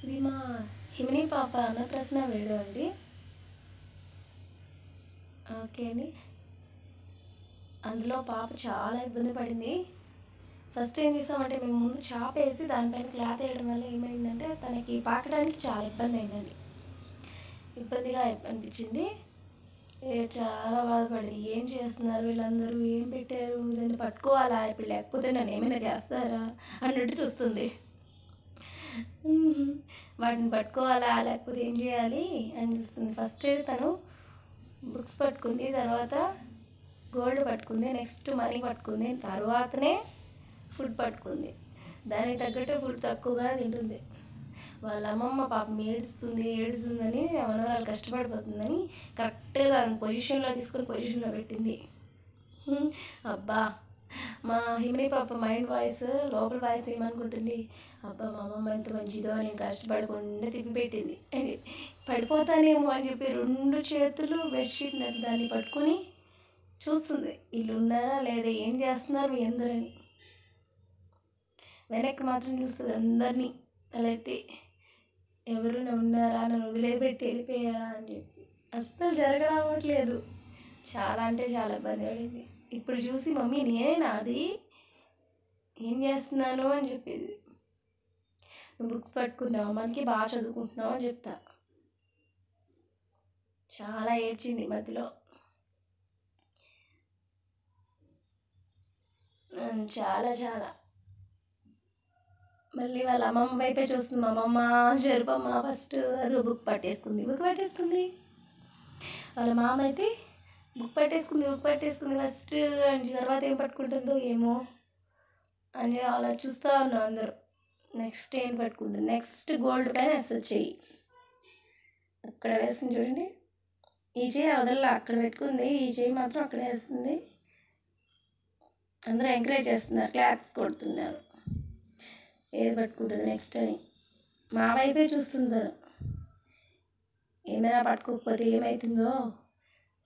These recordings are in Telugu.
ఇది మా హిమిని పాప అన్నప్రసన్న వీడియో అండి. ఓకే అండి. అందులో పాప చాలా ఇబ్బంది పడింది. ఫస్ట్ ఏం చేసామంటే మేము ముందు చాప వేసి దానిపైన క్లాత్ వేయడం వల్ల ఏమైందంటే తనకి పాకడానికి చాలా ఇబ్బంది అయిందండి. ఇబ్బందిగా అనిపించింది. చాలా బాధపడింది. ఏం చేస్తున్నారు వీళ్ళందరూ, ఏం పెట్టారు, వీళ్ళని పట్టుకోవాలా ఇప్పుడు, లేకపోతే నన్ను ఏమైనా చేస్తారా అన్నట్టు చూస్తుంది. వాటిని పట్టుకోవాలా లేకపోతే ఏం చేయాలి అని చూస్తుంది. ఫస్ట్ తను బుక్స్ పట్టుకుంది, తర్వాత గోల్డ్ పట్టుకుంది, నెక్స్ట్ మనీ పట్టుకుంది, తర్వాతనే ఫుడ్ పట్టుకుంది. దానికి తగ్గట్టు ఫుడ్ తక్కువగా తింటుంది. వాళ్ళ అమ్మమ్మ పాపం ఏడుస్తుందని మనవరాలు కష్టపడిపోతుందని కరెక్ట్గా దాని పొజిషన్లో తీసుకొని పొజిషన్లో పెట్టింది. అబ్బా మా హిమిని పాప మైండ్ వాయిస్, లోపల వాయిస్ ఏమనుకుంటుంది, అబ్బా మా అమ్మమ్మ ఎంత మంచిదో, నేను కష్టపడకుండా తిప్పిపెట్టింది అని. పడిపోతానేమో అని చెప్పి 2 చేతులు బెడ్షీట్ దాన్ని పట్టుకొని చూస్తుంది, వీళ్ళు ఉన్నారా లేదా, ఏం చేస్తున్నారు మీ అందరని. వెనక్కి మాత్రం చూస్తుంది అందరినీ తలెత్తి, ఎవరైనా ఉన్నారా, నన్ను వదిలేపెట్టి వెళ్ళిపోయారా అని చెప్పి. అస్సలు జరగరావట్లేదు. చాలా అంటే చాలా ఇబ్బంది పడింది. ఇప్పుడు చూసి మమ్మీ నేనేనా అది, ఏం చేస్తున్నాను అని చెప్పేది. నువ్వు బుక్స్ పట్టుకున్నావు, మనకి బాగా చదువుకుంటున్నావు అని చెప్తా. చాలా ఏడ్చింది మధ్యలో, చాలా చాలా. మళ్ళీ వాళ్ళ అమ్మమ్మ వైపే చూస్తుంది. మా అమ్మమ్మ జరుపమ్మ ఫస్ట్ అది బుక్ పట్టేసుకుంది. వాళ్ళ మామ అయితే బుక్ పట్టేసుకుంది ఫస్ట్ అని, తర్వాత ఏం పట్టుకుంటుందో ఏమో అని అలా చూస్తూ ఉన్నాం అందరూ. నెక్స్ట్ ఏం పట్టుకుంటుంది, నెక్స్ట్ గోల్డ్ పైన వేస్తుంది చెయ్యి. అక్కడ వేస్తుంది చూడండి, ఈ చెయ్యి వదల్లా అక్కడ పెట్టుకుంది, ఈ చెయ్యి మాత్రం అక్కడ వేస్తుంది. అందరూ ఎంకరేజ్ చేస్తున్నారు, క్లాప్స్ కొడుతున్నారు. ఏది పట్టుకుంటుంది నెక్స్ట్ అని మా వైపే చూస్తున్నారు. ఏమైనా పట్టుకోకపోతే ఏమవుతుందో,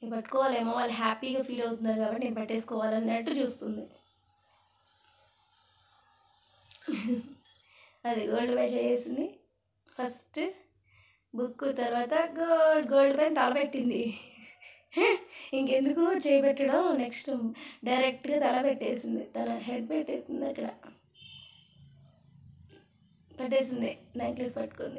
నేను పట్టుకోవాలేమో, వాళ్ళు హ్యాపీగా ఫీల్ అవుతున్నారు కాబట్టి నేను పట్టేసుకోవాలన్నట్టు చూస్తుంది. అది గోల్డ్ పై చేసింది ఫస్ట్ బుక్, తర్వాత గోల్డ్ పైన తల పెట్టింది. ఇంకెందుకు చేయబెట్టడం, నెక్స్ట్ డైరెక్ట్గా తల పెట్టేసింది, తన హెడ్ పెట్టేసింది, అక్కడ పెట్టేసింది, నెక్లెస్ పట్టుకుంది.